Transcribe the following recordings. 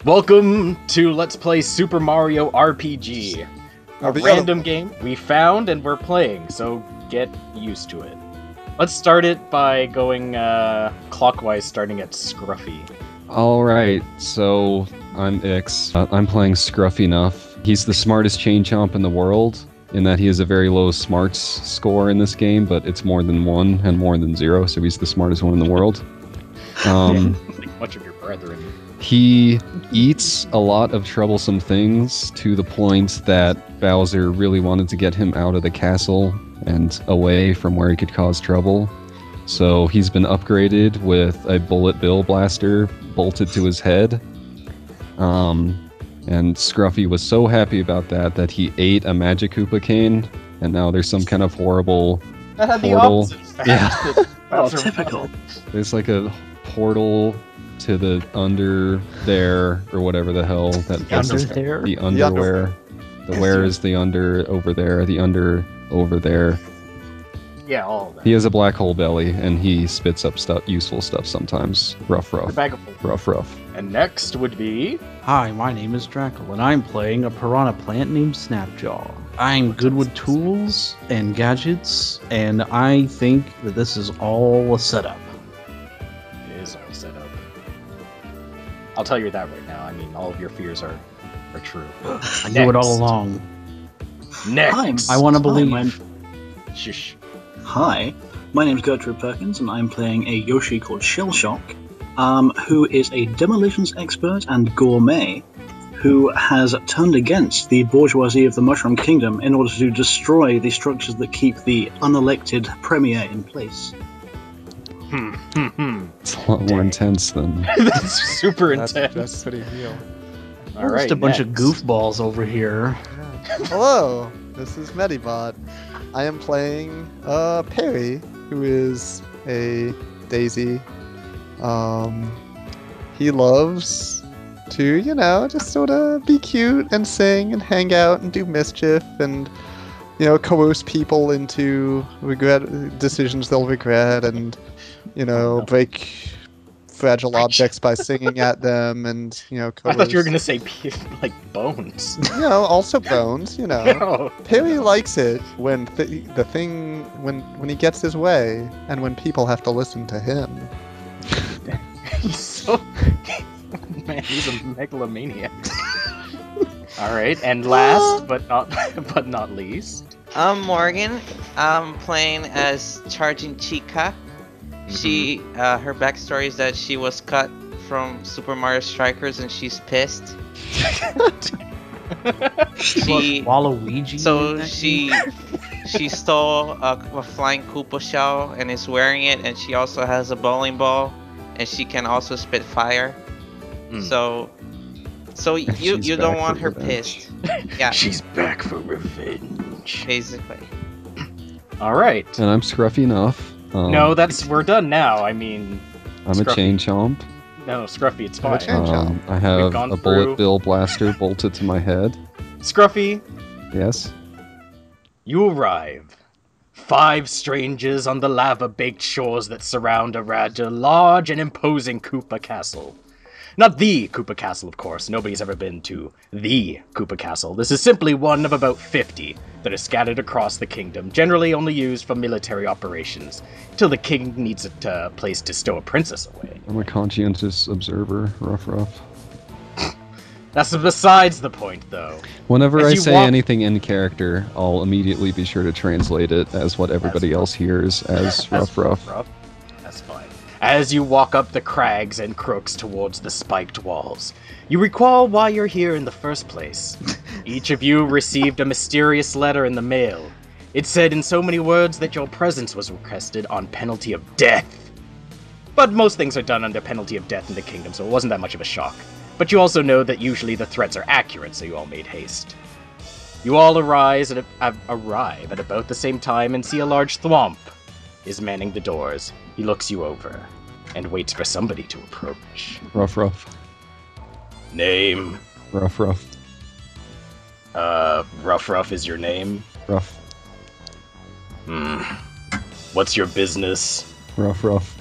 Welcome to Let's Play Super Mario RPG. A random game we found and we're playing, so get used to it. Let's start it by going clockwise, starting at Scruffy. Alright, so I'm Ikks. I'm playing Scruffy enough. He's the smartest chain chomp in the world, in that he has a very low smarts score in this game, but it's more than 1 and more than 0, so he's the smartest one in the world. Like much of your brethren. He eats a lot of troublesome things to the point that Bowser really wanted to get him out of the castle and away from where he could cause trouble. So he's been upgraded with a bullet bill blaster bolted to his head. And Scruffy was so happy about that he ate a Magic Koopa cane, and now there's some kind of horrible portal. Yeah. Oh, typical. There's like a portal to the under there, or whatever the hell that is. The underwear. The where is the under over there, the under over there. Yeah, all of that. He has a black hole belly, and he spits up useful stuff sometimes. Rough. Rough. And next would be... Hi, my name is Drakkel, and I'm playing a piranha plant named Snapjaw. I'm good with tools and gadgets, and I think that this is all a setup. It is all set up. I'll tell you that right now. I mean, all of your fears are true. I knew it all along. Next! I want to believe. Shush. Hi, my name's Gertrude Perkins, and I'm playing a Yoshi called Shellshock, who is a demolitions expert and gourmet who has turned against the bourgeoisie of the Mushroom Kingdom in order to destroy the structures that keep the unelected premier in place. It's a lot more intense than... That's super intense. That's pretty real. All right, just a bunch of goofballs over here. Hello, this is Medibot. I am playing Perry, who is a daisy. He loves to, just sort of be cute and sing and hang out and do mischief and, coerce people into decisions they'll regret and, break fragile objects by singing at them and, coerce. I thought you were going to say, like, bones. Also bones, No. Perry likes it when when he gets his way and when people have to listen to him. He's so... Man, he's a megalomaniac. Alright, and last but not least... I'm Morgan. I'm playing as Charging Chica. She, her backstory is that she was cut from Super Mario Strikers and she's pissed. Waluigi? So she stole a flying Koopa shell and is wearing it, and she also has a bowling ball, and she can also spit fire. So you don't want her pissed. Yeah. She's back for revenge. Basically. Alright. And I'm Scruffy enough. No, we're done now. I mean... I'm Scruffy. a chain chomp. No, Scruffy, it's fine. I have a bullet bill blaster bolted to my head. Scruffy, Yes? you arrive. 5 strangers on the lava-baked shores that surround a rather large and imposing Koopa Castle. Not the Koopa Castle, of course. Nobody's ever been to the Koopa Castle. This is simply one of about 50 that are scattered across the kingdom, generally only used for military operations, until the king needs a place to stow a princess away. I'm a conscientious observer. Rough. That's besides the point, though. Whenever As I you say walk- anything in character, I'll immediately be sure to translate it as what everybody else hears as rough. That's fine. As you walk up the crags and crooks towards the spiked walls, you recall why you're here in the first place. Each of you received a mysterious letter in the mail. It said in so many words that your presence was requested on penalty of death. But most things are done under penalty of death in the kingdom, so it wasn't that much of a shock. But you also know that usually the threats are accurate, so you all made haste. You all arrive at about the same time and see a large thwomp is manning the doors. He looks you over and waits for somebody to approach. Rough. Name? Rough. Rough is your name? Rough. What's your business? Rough.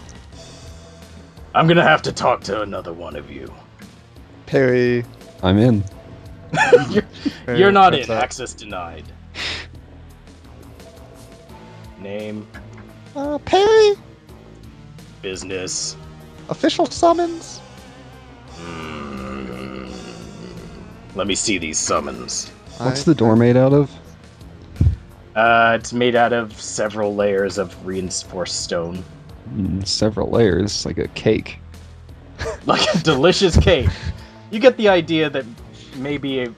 I'm gonna have to talk to another one of you. Perry. I'm in. You're not Turns in. out- Access denied. Name, Perry. business. Official summons. Let me see these summons. What's the door made out of? It's made out of several layers of reinforced stone. Several layers, like a cake. Like a delicious cake. You get the idea that maybe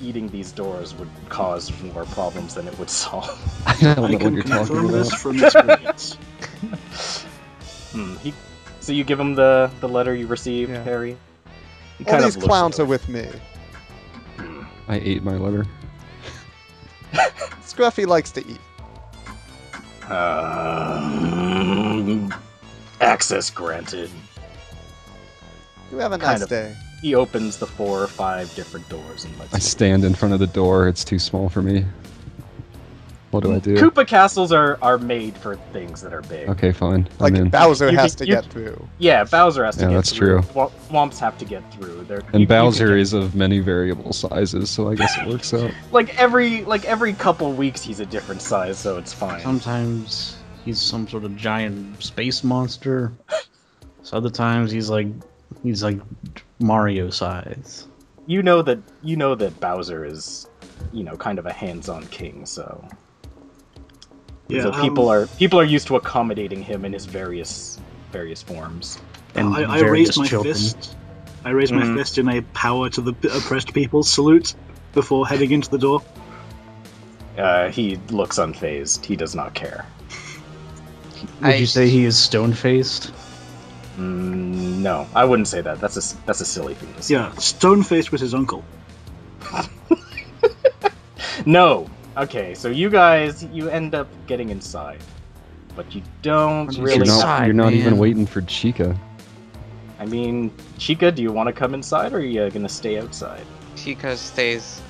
eating these doors would cause more problems than it would solve. I don't know I what can you're talking confirm this about. from experience. So you give him the letter you received, Yeah. Harry? He All these looks clowns at are it. with me. I ate my letter. Scruffy likes to eat. Access granted. You have a Kind nice of. day. He opens the 4 or 5 different doors and lets I you. stand in front of the door. It's too small for me. What do I do? Koopa castles are made for things that are big. Okay, fine. Like I'm in. Bowser You has can- to you- get through. Yeah, Bowser has to Yeah, get that's through. true. Swamps have to get through. And Bowser is of many variable sizes, so I guess it works out. like every couple weeks he's a different size, so it's fine. Sometimes he's some sort of giant space monster. So other times he's like Mario size. You know that Bowser is, kind of a hands-on king, so. Yeah, So people are used to accommodating him in his various forms. And I various raised my children. fist. I raised my fist in a power to the oppressed people salute before heading into the door. He looks unfazed. He does not care. Would you say he is stone-faced? No, I wouldn't say that. That's a silly thing to say. Yeah, stone-faced with his uncle. No. Okay, so you guys, you end up getting inside, but you don't You're really. You're not even man. waiting for Chica. I mean, Chica, do you want to come inside, or are you gonna stay outside? Chica stays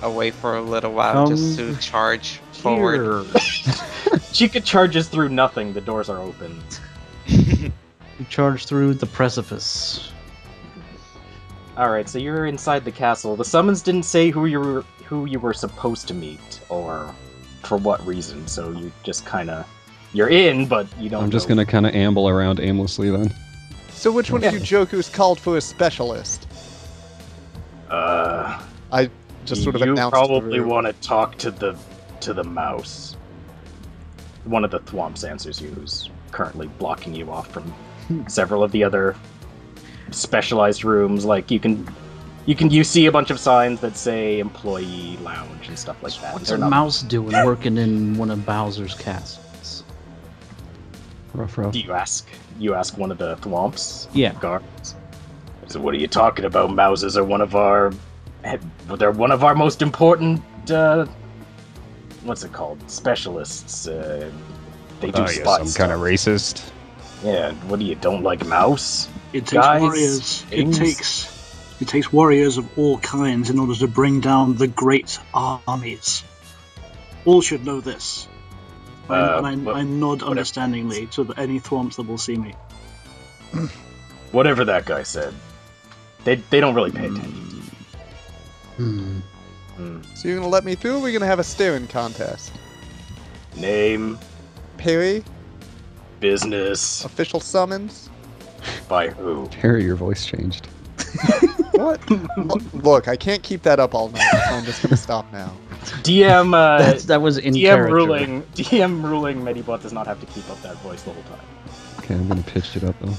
away for a little while just to charge forward. Here. Chica charges through nothing. The doors are open. You charge through the precipice. All right, so you're inside the castle. The summons didn't say who you were supposed to meet or for what reason. So you just you're in, but you don't. I'm just know. gonna kind of amble around aimlessly then. So which one of you jokers called for a specialist? I just sort of you announced probably the room. want to talk to the mouse. One of the thwomps answers you, who's currently blocking you off from several of the other specialized rooms. Like you see a bunch of signs that say employee lounge and stuff like that. What's They're a not- mouse doing working in one of Bowser's castles? Rough, rough. Do you ask? You ask one of the thwomps Yeah. guards. So what are you talking about? Mouses are one of our. They're one of our most important. What's it called? Specialists. They do spot stuff. racist. Yeah. What do you don't like mouse? It takes Guys, warriors. things. It takes warriors of all kinds in order to bring down the great armies. All should know this. And I nod understandingly to any thwomps that will see me. Whatever that guy said. They don't really pay attention to you. So you're gonna let me through, or we're gonna have a staring contest? Name, Perry, business, official summons. by who? Harry, your voice changed. What? Look, I can't keep that up all night. So I'm just gonna stop now. DM. That was in DM character. ruling Medibot does not have to keep up that voice the whole time. Okay, I'm gonna pitch it up though.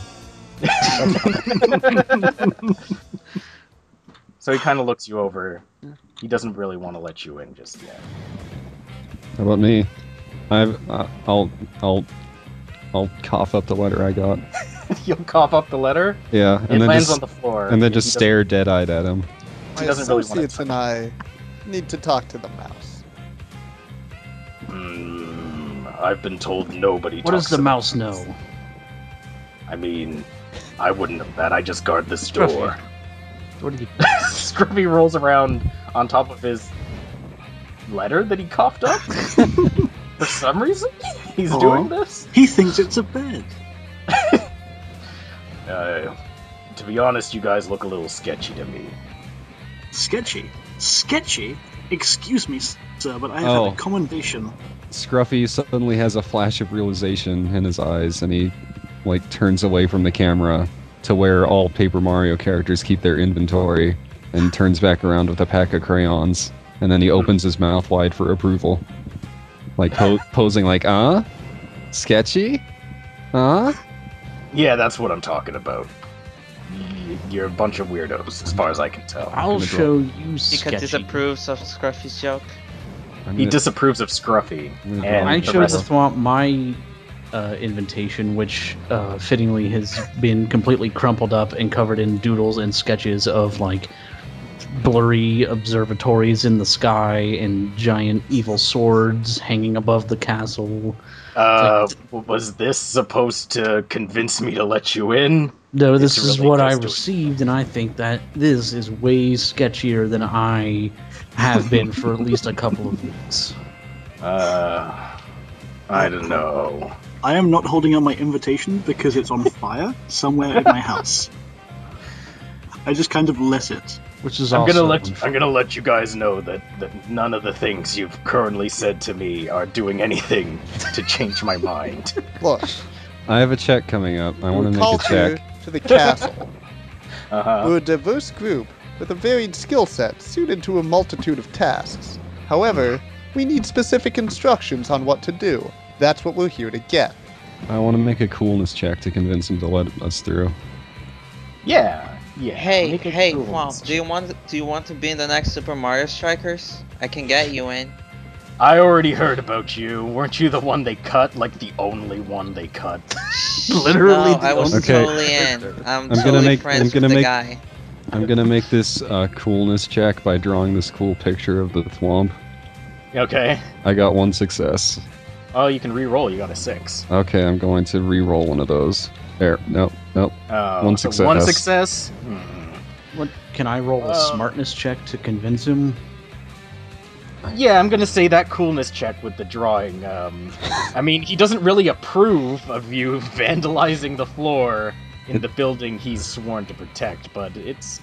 So he kind of looks you over. He doesn't really want to let you in just yet. How about me? I'll cough up the letter I got. You'll cough up the letter. Yeah, It and then lands just on the floor. and then He just doesn't- stare dead-eyed at him. My doesn't really wanna associates and I need to talk to the mouse. I've been told nobody. What does talks the to- mouse know? I mean, I wouldn't have that. I just guard this door. What do you? Scruffy rolls around on top of his letter that he coughed up. For some reason, he's doing this. He thinks it's a bed. To be honest, you guys look a little sketchy to me. Sketchy? Sketchy? Excuse me, sir, but I have had a commendation. Scruffy suddenly has a flash of realization in his eyes, and he, like, turns away from the camera to where all Paper Mario characters keep their inventory, and turns back around with a pack of crayons, and then he opens his mouth wide for approval. Like, posing like, sketchy? Yeah, that's what I'm talking about. You're a bunch of weirdos, as far as I can tell. I'll show you Sketchy sketchy. disapproves of Scruffy's joke. He disapproves of Scruffy. And I the showed rest the Thwomp my invitation, which fittingly has been completely crumpled up and covered in doodles and sketches of, like, blurry observatories in the sky and giant evil swords hanging above the castle. Was this supposed to convince me to let you in? No, this is really what I close to it. received, and I think that this is way sketchier than I have been for at least a couple of weeks. I don't know. I am not holding up my invitation because it's on fire somewhere in my house. I just kind of let it. Which is I'm also gonna let you guys know that none of the things you've currently said to me are doing anything to change my mind. Look, I have a check coming up. I want to make called a check. you to the castle. Uh-huh. We're a diverse group with a varied skill set suited to a multitude of tasks. However, we need specific instructions on what to do. That's what we're here to get. I want to make a coolness check to convince him to let us through. Yeah. Hey, make it hey, cool. Thwomp, do you want to be in the next Super Mario Strikers? I can get you in. I already heard about you. Weren't you the one they cut? Like the only one they cut? Literally. No, I was Okay. totally in. I'm gonna totally make- friends I'm with gonna the make- guy. I'm gonna make this coolness check by drawing this cool picture of the Thwomp. Okay. I got one success. Oh, you can re-roll. You got a 6. Okay, I'm going to re-roll one of those. There. Nope. One So success. one success. What, can I roll a smartness check to convince him? Yeah, I'm gonna say that coolness check with the drawing. I mean, he doesn't really approve of you vandalizing the floor in the building he's sworn to protect, but it's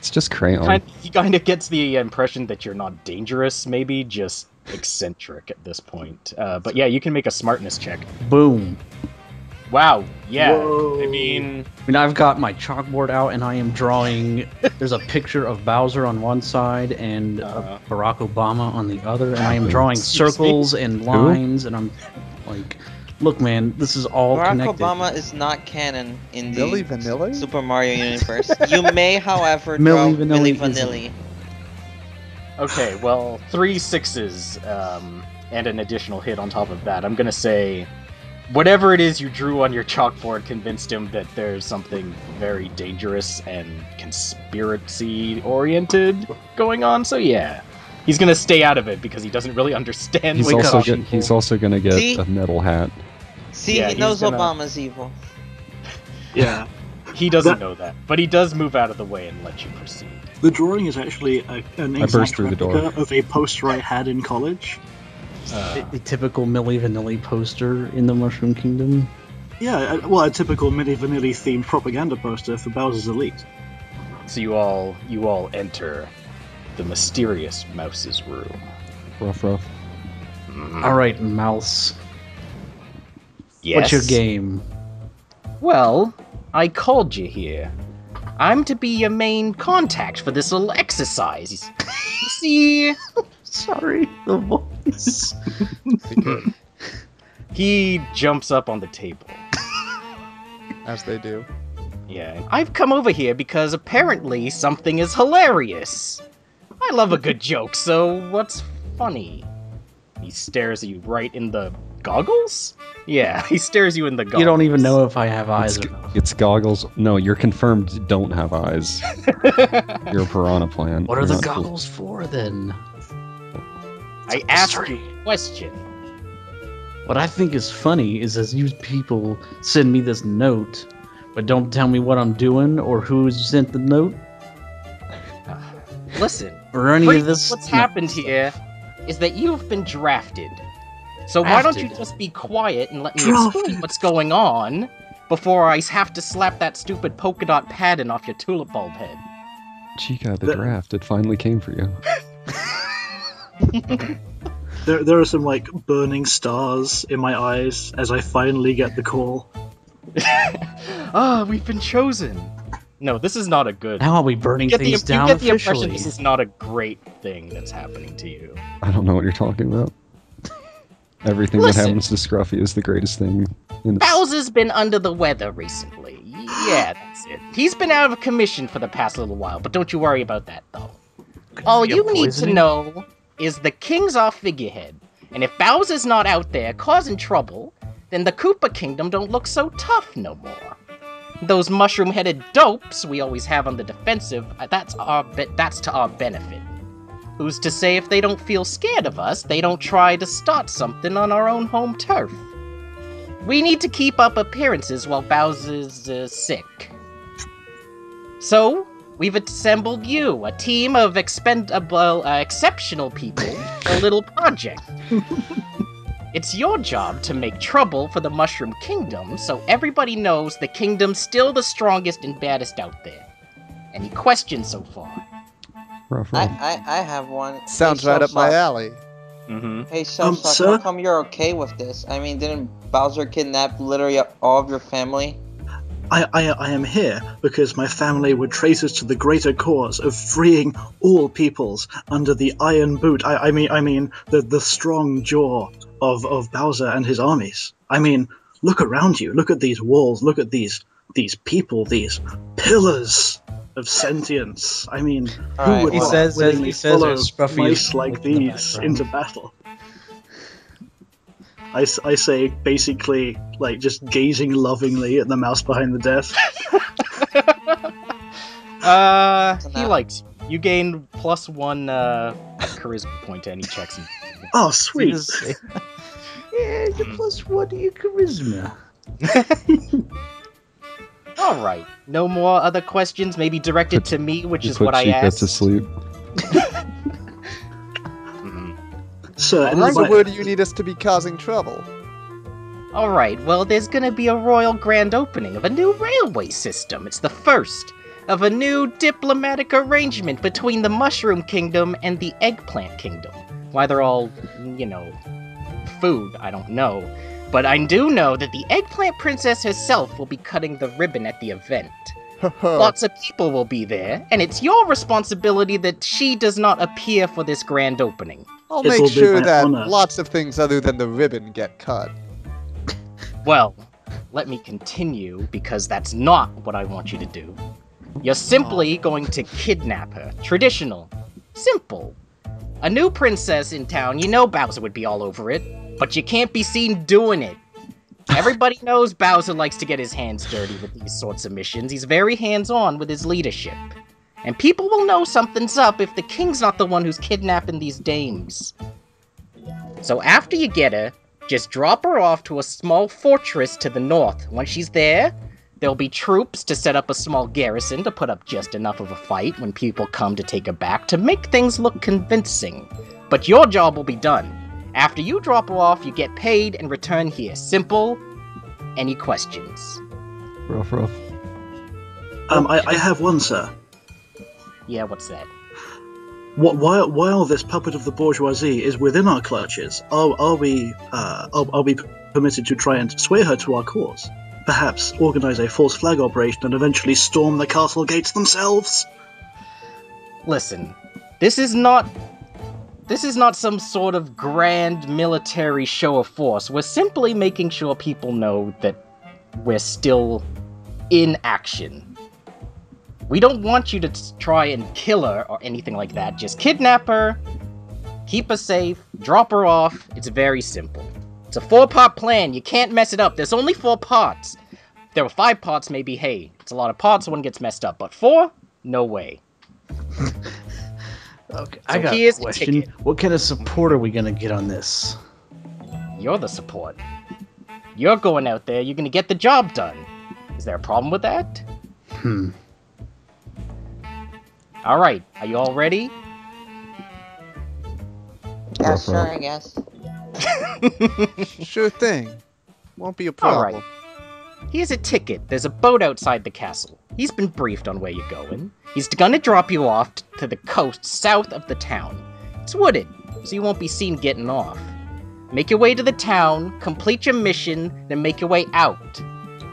just crayon. he kind of gets the impression that you're not dangerous, maybe just eccentric at this point. But yeah, you can make a smartness check. Boom. Wow. Yeah. Whoa. I mean, I've got my chalkboard out and I am drawing. There's a picture of Bowser on one side and Barack Obama on the other, and I am drawing circles and lines, and I'm like, look, man, this is all Barack connected. Obama is not canon in the Milli Vanilli? Super Mario universe. You may, however, Milli draw Vanilli Milli isn't. Vanilli. okay. Well, 3 6s and an additional hit on top of that. I'm gonna say, whatever it is you drew on your chalkboard convinced him that there's something very dangerous and conspiracy-oriented going on. So yeah, he's gonna stay out of it because he doesn't really understand. He's what's also going on. he's also gonna get See? a metal hat. See, Yeah, he he's knows gonna- Obama's evil. Yeah. He doesn't know that, but he does move out of the way and let you proceed. The drawing is actually an burst exact through the door. replica of a poster I had in college. A typical Milli Vanilli poster in the Mushroom Kingdom. Yeah, well, a typical Milli Vanilli themed propaganda poster for Bowser's Elite. So you all enter the mysterious mouse's room. Rough. All right, Mouse. Yes. What's your game? Well, I called you here. I'm to be your main contact for this little exercise. You see, Sorry, the voice. he jumps up on the table. As they do. Yeah, I've come over here because apparently something is hilarious. I love a good joke, so what's funny? He stares at you right in the goggles? Yeah, he stares you in the goggles. You don't even know if I have eyes or not. It's goggles. No, you're confirmed don't have eyes. You're a piranha plant. What are You're the not cool. goggles for then? I asked you a question. What I think is funny is as you people send me this note, but don't tell me what I'm doing or who sent the note Listen, or any of this. what's happened here is that you've been drafted. So why don't you Drafted? just be quiet and let me Drafted. explain what's going on? before I have to slap that stupid polka dot pattern off your tulip bulb head. Chica, the draft, it finally came for you. There are some like burning stars in my eyes as I finally get the call. We've been chosen. No, this is not a good. Now are we burning things down You get the impression officially? this is not a great thing that's happening to you. I don't know what you're talking about. Everything Listen. that happens to Scruffy is the greatest thing. Bowser's been under the weather recently. Yeah, that's it. He's been out of commission for the past little while, but don't you worry about that, though. All be a you need to poisoning? know is the king's our figurehead, and if Bowser's not out there causing trouble, then the Koopa Kingdom don't look so tough no more. Those mushroom-headed dopes we always have on the defensive, that's to our benefit. Who's to say if they don't feel scared of us, they don't try to start something on our own home turf? We need to keep up appearances while Bowser's sick. So, we've assembled you, a team of exceptional people, for a little project. It's your job to make trouble for the Mushroom Kingdom, so everybody knows the kingdom's still the strongest and baddest out there. Any questions so far? Rough. I have one. Sounds Hey, right up my Shellshock. alley. Mm-hmm. Hey, Shellshock, sir? how come you're okay with this? I mean, didn't Bowser kidnap literally all of your family? I am here because my family were traitors to the greater cause of freeing all peoples under the iron boot. I mean the strong jaw of Bowser and his armies. I mean, look around you. Look at these walls. Look at these people. These pillars of sentience. I mean, Alright, who would he not says- willingly he says follow Scruffy mice is like in the these background. into battle? I say basically like just gazing lovingly at the mouse behind the desk. He likes you. You gain +1 charisma point to any checks. Oh, sweet. Yeah, you're +1 to your charisma. All right. No more other questions. Maybe directed to me, which You is put what I Chica asked. to sleep. So, Alright. So where do you need us to be causing trouble? All right. Well, there's gonna be a royal grand opening of a new railway system. It's the first of a new diplomatic arrangement between the Mushroom Kingdom and the Eggplant Kingdom. Why they're all, food, I don't know. But I do know that the Eggplant Princess herself will be cutting the ribbon at the event. Lots of people will be there, and it's your responsibility that she does not appear for this grand opening. I'll It will make be sure my that honor. lots of things other than the ribbon get cut. Well, let me continue, because that's not what I want you to do. You're simply going to kidnap her. Traditional. Simple. A new princess in town, you know Bowser would be all over it, but you can't be seen doing it. Everybody knows Bowser likes to get his hands dirty with these sorts of missions. He's very hands-on with his leadership. And people will know something's up if the king's not the one who's kidnapping these dames. So after you get her, just drop her off to a small fortress to the north. Once she's there, there'll be troops to set up a small garrison to put up just enough of a fight when people come to take her back to make things look convincing. But your job will be done. After you drop her off, you get paid and return here. Simple. Any questions? Rough. I have one, sir. Yeah, what's that? While this puppet of the bourgeoisie is within our clutches, are we permitted to try and sway her to our cause? Perhaps organize a false flag operation and eventually storm the castle gates themselves? Listen, this is not some sort of grand military show of force. We're simply making sure people know that we're still in action. We don't want you to try and kill her or anything like that. Just kidnap her, keep her safe, drop her off. It's very simple. It's a 4-part plan. You can't mess it up. There's only 4 parts. If there were 5 parts, maybe, hey, it's a lot of parts, one gets messed up. But 4? No way. Okay, So I got a here's the question. ticket. What kind of support are we gonna get on this? You're the support. You're going out there, you're gonna get the job done. Is there a problem with that? Alright, are you all ready? Yeah, Rough, sure, rough. I guess. Sure thing. Won't be a problem. Alright. Here's a ticket. There's a boat outside the castle. He's been briefed on where you're going. He's gonna drop you off to the coast south of the town. It's wooded, so you won't be seen getting off. Make your way to the town, complete your mission, then make your way out.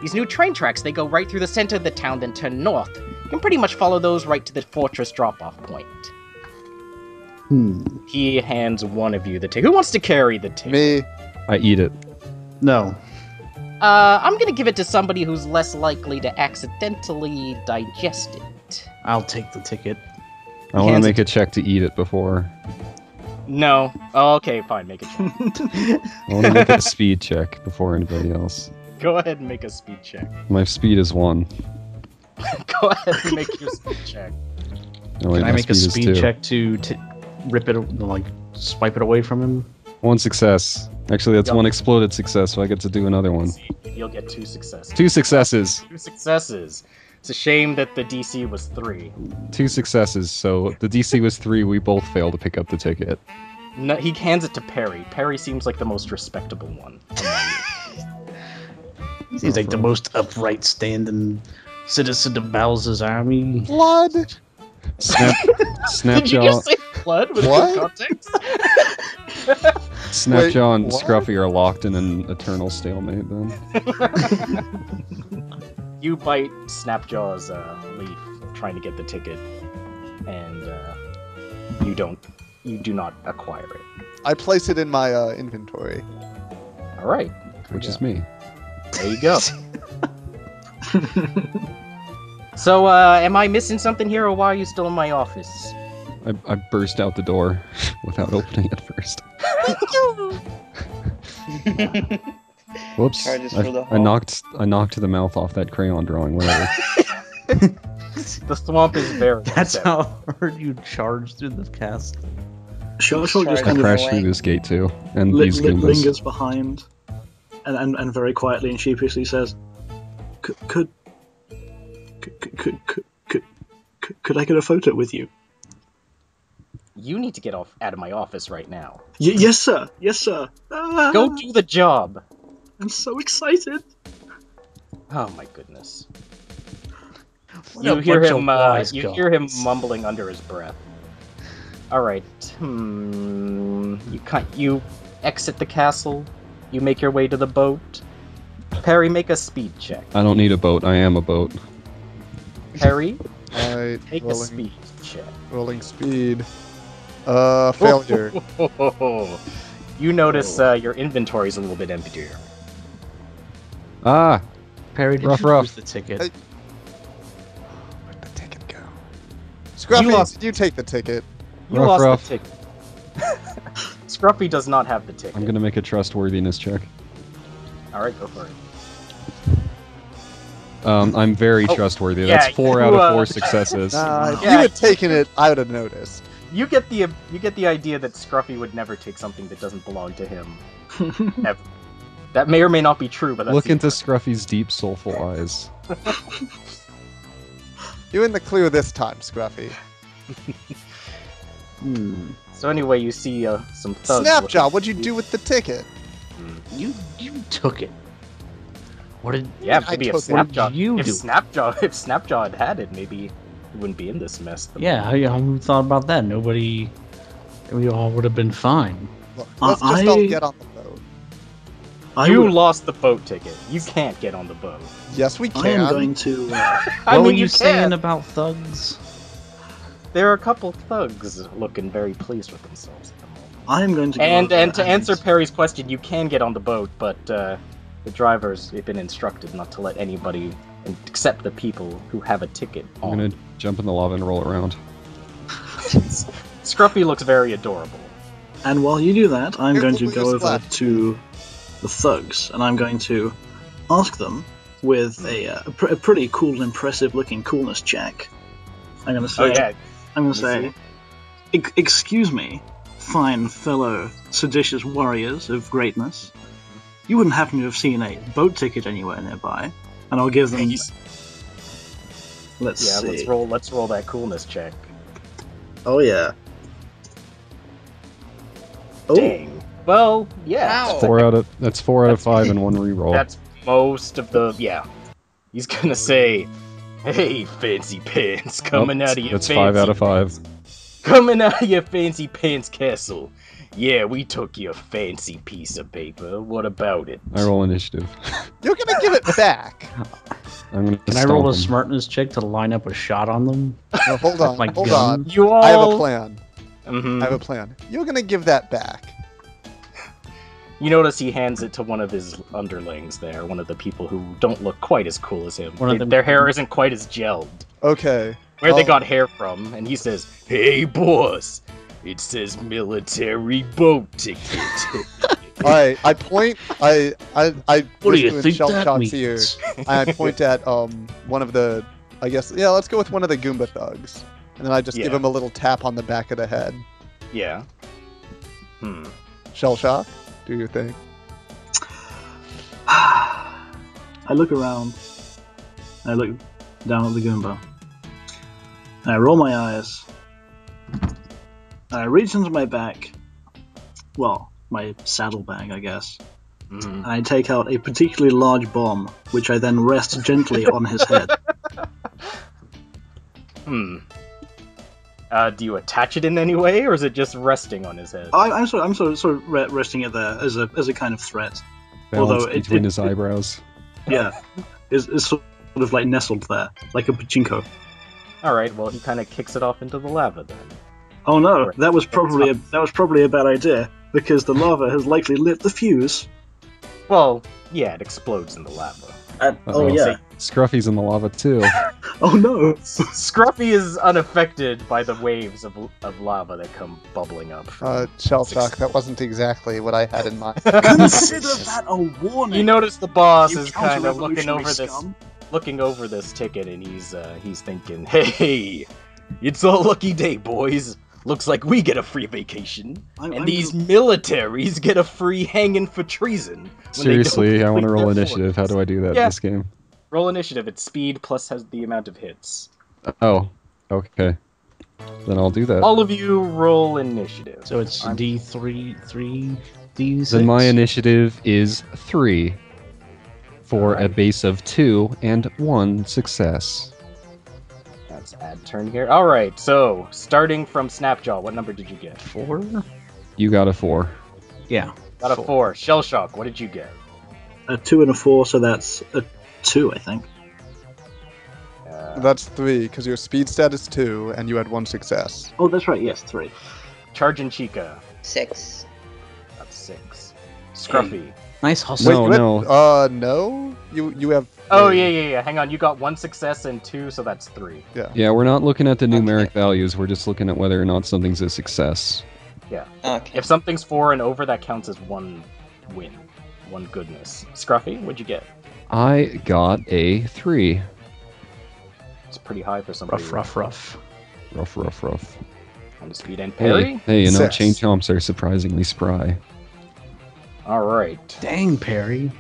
These new train tracks, they go right through the center of the town, then turn north. You can pretty much follow those right to the fortress drop-off point. He hands one of you the ticket. Who wants to carry the ticket? Me. I eat it. No. I'm gonna give it to somebody who's less likely to accidentally digest it. I'll take the ticket. I want to make a check to eat it before. No. Oh, okay, fine, make a check. I want to make a speed check before anybody else. Go ahead and make a speed check. My speed is 1. Go ahead and make your speed check. Oh, wait, Can I my make a is speed 2. check to rip it, like, swipe it away from him? 1 success. Actually, that's 1 exploded success, so I get to do another one. You'll get 2 successes. 2 successes. 2 successes. It's a shame that the DC was 3. 2 successes, so the DC was 3, we both failed to pick up the ticket. No, he hands it to Perry. Perry seems like the most respectable one. Seems like the most upright standing citizen of Bowser's army. Blood. Did you Snapjaw, just say blood with What? no context? Snapjaw and what? Scruffy are locked in an eternal stalemate then. You bite Snapjaw's leaf, trying to get the ticket, and you do not acquire it. I place it in my inventory. All right, Which is me. there you go. So, am I missing something here, or why are you still in my office? I burst out the door without opening it first. Whoops! Charges for the I hall. knocked the mouth off that crayon drawing. Whatever. The swamp is very. That's upset. how hard you charge through the castle. Shellshock just I kind of crashed through this gate too, and these Goombas. lingers behind, and very quietly and sheepishly says, "Could I get a photo with you?" You need to get out of my office right now. Yes, sir. Yes, sir. Ah, Go do the job. I'm so excited. Oh my goodness. What You a hear bunch him. of wise You hear him gods. mumbling under his breath. All right. You exit the castle. You make your way to the boat. Perry, make a speed check. I don't need a boat. I am a boat. Perry, Alright, take a rolling, speed check. rolling speed. Failure. You notice your inventory's a little bit emptier. Ah, Perry, did Rough, you rough. lose the ticket? Hey. Where'd the ticket go? Scruffy, lost- did you take the ticket? You Rough, lost rough. the ticket. Scruffy does not have the ticket. I'm gonna make a trustworthiness check. All right, go for it. I'm very Oh, trustworthy. yeah, That's 4 you, out of 4 uh, successes. If Yeah. you had taken it, I would have noticed. You get the idea that Scruffy would never take something that doesn't belong to him. Ever. That may or may not be true, but that's Look the- into Scruffy's deep, soulful eyes. You in the clear this time, Scruffy. So anyway, you see some thugs. Snapjaw, what'd you do with the ticket? You took it. What did? Yeah, I maybe if took it. What did Snapjaw, you if do? Snapjaw had had it, maybe he wouldn't be in this mess. Yeah, who thought about that? Nobody. We all would have been fine. Look, let's just all get on the boat. You lost the boat ticket. You can't get on the boat. Yes, we I can. am going to. What were you saying can. about thugs? There are a couple thugs looking very pleased with themselves at the moment. I am going to. Go And over to answer Perry's question, you can get on the boat, but the drivers have been instructed not to let anybody except the people who have a ticket I'm on. gonna jump in the lava and roll around. Scruffy looks very adorable. And while you do that, I'm Here, going to we'll go just over left. to the thugs, and I'm going to ask them with a pretty cool and impressive-looking coolness check. I'm going to say, Oh yeah, I'm going to Let me say, excuse me, fine fellow seditious warriors of greatness. You wouldn't happen to have seen a boat ticket anywhere nearby, and I'll give them. Let's see. let's roll that coolness check. Oh yeah. Oh, Dang. Well, yeah. Ow. That's 4 out of 5 and 1 reroll. That's most of the He's gonna say, "Hey, fancy pants, coming out of your That's fancy 5 out of 5. coming out of your fancy pants castle. Yeah, we took your fancy piece of paper. What about it?" I roll initiative. You're gonna give it back. I'm gonna Can I roll a stomp 'em. smartness check to line up a shot on them? No, hold on, Like hold gun? on. You all. I have a plan. Mhm. I have a plan. You're gonna give that back. You notice he hands it to one of his underlings there, one of the people who don't look quite as cool as him. One of them- Their hair isn't quite as gelled. Okay. Where they Oh. got hair from, and he says, "Hey, boss, it says military boat ticket." Alright, I point. I What do you whisper in think Shell that Shock's means? ear, and I point at one of the. I guess let's go with one of the Goomba thugs, and then I just give Yeah. him a little tap on the back of the head. Yeah. Shell Shock, do your thing. I look around. I look down at the Goomba. And I roll my eyes. And I reach into my bag. Well, my saddlebag, I guess. Mhm. And I take out a particularly large bomb, which I then rest gently on his head. Do you attach it in any way, or is it just resting on his head? I'm sort of resting it there as a kind of threat. Balance Although between his eyebrows. Yeah, it's sort of like nestled there, like a pachinko. Alright, well, he kind of kicks it off into the lava then. Oh no, Right. that was probably a bad idea because the lava has likely lit the fuse. Well, yeah, it explodes in the lava. Oh Uh-oh. yeah. Scruffy's in the lava too. Oh no. Scruffy is unaffected by the waves of lava that come bubbling up. from Shell Shock, that wasn't exactly what I had in mind. Consider that a warning. You notice the boss you is kind of looking counter-revolutionary over this, scum. looking over this ticket, and he's thinking, "Hey, it's a lucky day, boys. Looks like we get a free vacation, and these militaries get a free hanging for treason." when they don't Seriously, I want to complete roll their initiative. How orders. do I do that in Yeah. this game? Roll initiative. It's speed plus has the amount of hits. Oh, okay. Then I'll do that. All of you roll initiative. So it's I'm- D3, 3D6. Then my initiative is 3 for a base of 2 and 1 success. Let's add turn here. All right. So starting from Snapjaw, what number did you get? 4? You got a 4. Yeah. Got a 4. Shell Shock. What did you get? A 2 and a 4, so that's a 2, I think. That's 3, because your speed stat is 2, and you had 1 success. Oh, that's right. Yes, 3. Charging Chica. 6. That's 6. Scruffy. Nice hustle. No, Wait, no. no? You have... Oh yeah. Hang on. You got 1 success and 2, so that's 3. Yeah, we're not looking at the numeric values. We're just looking at whether or not something's a success. Okay. If something's 4 and over, that counts as 1 win, 1 goodness. Scruffy, what'd you get? I got a 3. It's pretty high for somebody. Rough. Rough. On the speed and parry. Hey, you know, 6. chain chomps are surprisingly spry. All right. Dang, Perry.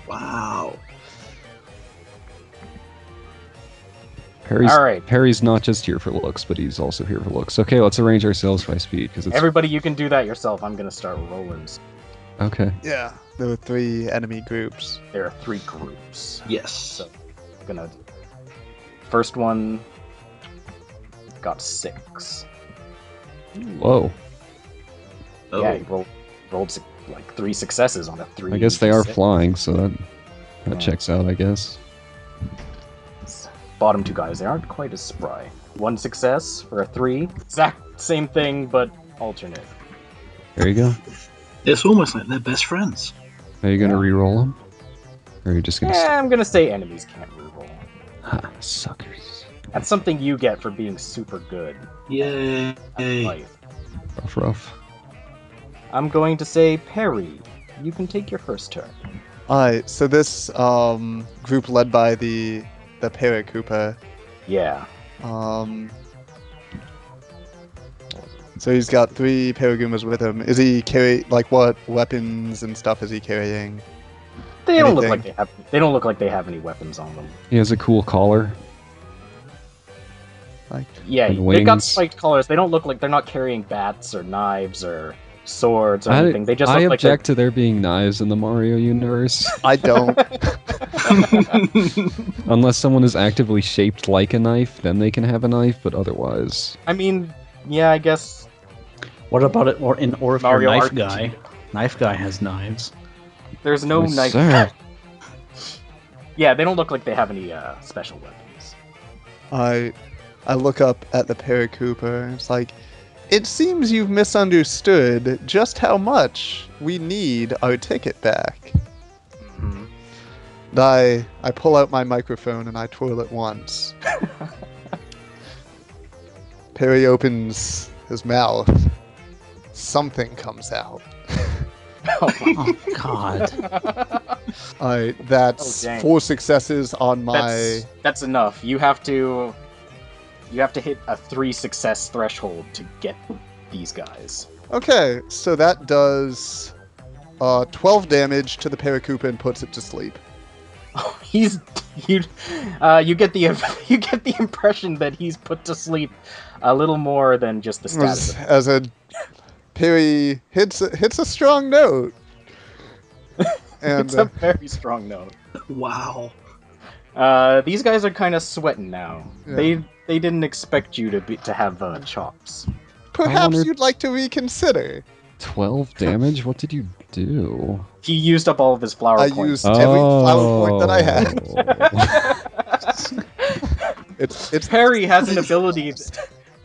Wow. Perry's, All right. Perry's not just here for looks, but he's also here for looks. Okay, let's arrange ourselves by speed, because it's... Everybody, you can do that yourself. I'm gonna start rolling. Okay. Yeah. There were 3 enemy groups. There are 3 groups. Yes. So, gonna. First one got 6. Whoa. Oh. Yeah, he rolled like 3 successes on a 3. I guess they are 6. flying, so that Yeah. checks out, I guess. Bottom 2 guys, they aren't quite as spry. 1 success for a 3. Exact same thing, but alternate. There you go. It's almost like they're best friends. Are you gonna re-roll them? Or are you just gonna... Yeah, I'm gonna say enemies can't reroll. Ha, suckers. That's something you get for being super good Yay. at life. Rough. I'm going to say Perry. You can take your first turn. Alright, so this group led by the Koopa. Yeah. So he's got 3 Paragoomas with him. Is he what weapons and stuff is he carrying? They don't look Anything? like they have. They don't look like they have any weapons on them. He has a cool collar. Yeah, And they've got wings. spiked collars. They don't look like they're not carrying bats or knives or swords or anything. They just I look object to there being knives in the Mario universe. I don't. Unless someone is actively shaped like a knife, then they can have a knife, but otherwise... I mean, yeah, I guess... What about it? Or if Mario you're knife RPG. guy? Knife guy has knives. There's no Yes, knife... sir. Yeah, they don't look like they have any special weapons. I look up at the Paracooper and it's like, it seems you've misunderstood just how much we need our ticket back. Mhm. And I pull out my microphone and I twirl it once. Perry opens his mouth. Something comes out. Oh God! That's Oh, dang. 4 successes on my... That's enough. You have to hit a 3 success threshold to get these guys. Okay, so that does 12 damage to the Paracoopa and puts it to sleep. You get the impression that he's put to sleep a little more than just the status. As a Perry hits a strong note. And It's a very strong note. Wow. These guys are kind of sweating now. Yeah. They didn't expect you to have chops. perhaps wondered- you'd like to reconsider. 12 damage? What did you do? He used up all of his flower I points. used every flower point that I Oh. had. It's Perry has an ability.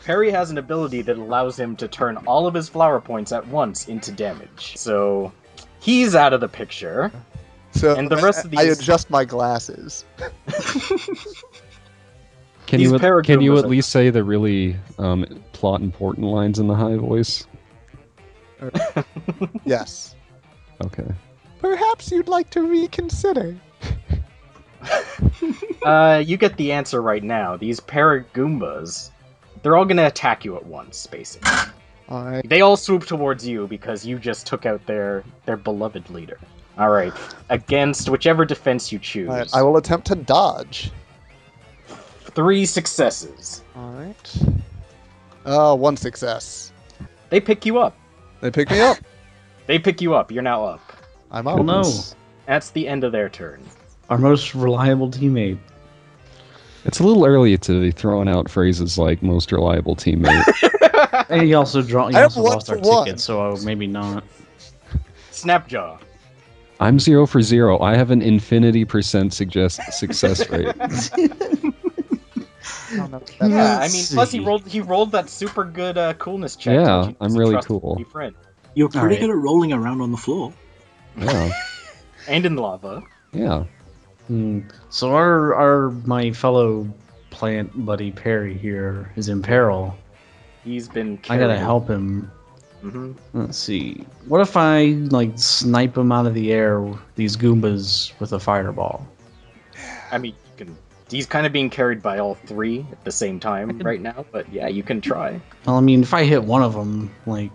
Perry has an ability that allows him to turn all of his flower points at once into damage. So he's out of the picture. so And the rest of I these- adjust my glasses. Can These you Paragoombas at are- least say the really plot important lines in the high voice? Yes. Okay. Perhaps you'd like to reconsider. You get the answer right now. These Paragoombas, they're all gonna attack you at once, basically. Alright. They all swoop towards you because you just took out their beloved leader. Alright, against whichever defense you choose. Alright, I will attempt to dodge. 3 successes. Alright. 1 success. They pick you up. They pick me up. They pick you up. You're now up. I'm Oh up. no! That's the end of their turn. Our most reliable teammate. It's a little early to be throwing out phrases like most reliable teammate. And he also I have one lost our for one. ticket, so maybe not. Snapjaw. I'm 0 for 0. I have an infinity % success rate. Yeah, I Let's mean, plus see. he rolled that super good coolness check. Yeah, told you I'm he's a really trustworthy cool. Friend. You're pretty Alright. good at rolling around on the floor. Yeah. And in lava. Yeah. So our my fellow plant buddy Perry here is in peril. He's been. I gotta help him. Hmm. Let's see. What if I like snipe him out of the air? These Goombas with a fireball. I mean, you can. He's kind of being carried by all 3 at the same time right now, but yeah, you can try. Well, I mean, if I hit one of them, like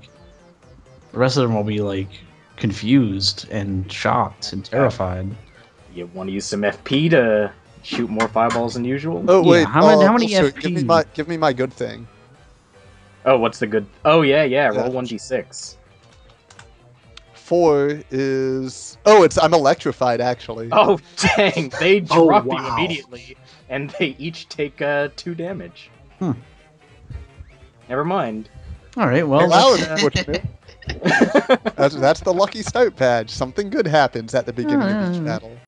the rest of them will be like confused and shocked and terrified. You want to use some FP to shoot more fireballs than usual? Oh Yeah, wait, how many Wolfshirt, FP? give me my good thing. Oh, what's the good? Oh yeah, roll Yeah. 1d6. 4 is I'm electrified actually. Oh dang! They Oh, drop you wow. immediately, and they each take 2 damage. Hmm. Never mind. All right. Well, Wow, let's, unfortunate. That's the lucky start badge. Something good happens at the beginning of each battle.